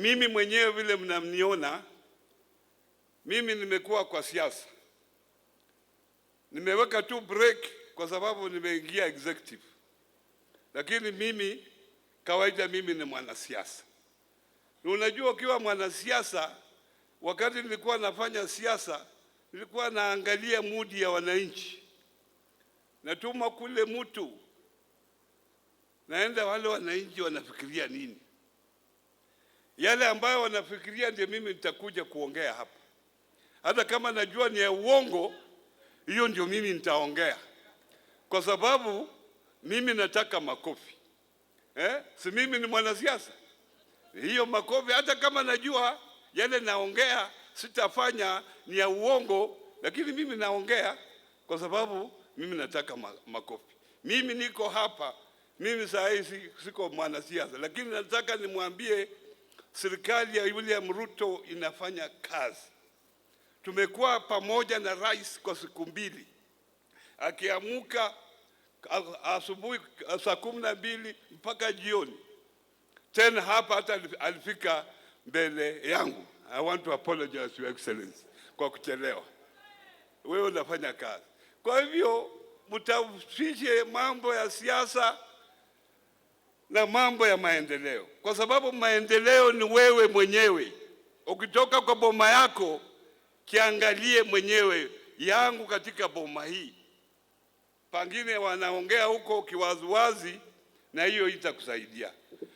Mimi mwenyewe vile mnamniona, mimi nimekuwa kwa siasa. Nimeweka tu break kwa sababu nimeingia executive. Lakini mimi kawaida mimi ni mwanasiasa. Unajua ukiwa mwanasiasa, wakati nilikuwa nafanya siasa, nilikuwa naangalia mudi ya wananchi. Natuma kule mtu, naenda wale wananchi wanafikiria nini. Yale ambayo wanafikiria ndio mimi nitakuja kuongea hapa. Hata kama najua ni ya uongo, hiyo ndio mimi nitaongea. Kwa sababu mimi nataka makofi. Si mimi ni mwanasiasa. Hiyo makofi, hata kama najua yale naongea sitafanya ni ya uongo, lakini mimi naongea kwa sababu mimi nataka makofi. Mimi niko hapa, mimi saa hii siko mwanasiasa, lakini nataka nimwambie serikali ya William Ruto inafanya kazi. Tumekuwa pamoja na rais kwa siku mbili. Akiamuka asubuhi saa 12 mpaka jioni. Tena hapa hata alifika mbele yangu. I want to apologize to your excellency kwa kuchelewa. Wewe unafanya kazi. Kwa hivyo mtafishe mambo ya siasa na mambo ya maendeleo. Kwa sababu maendeleo ni wewe mwenyewe. Ukitoka kwa boma yako, kiangalie mwenyewe yangu katika boma hii. Pengine wanaongea huko kiwaziwazi na hiyo itakusaidia.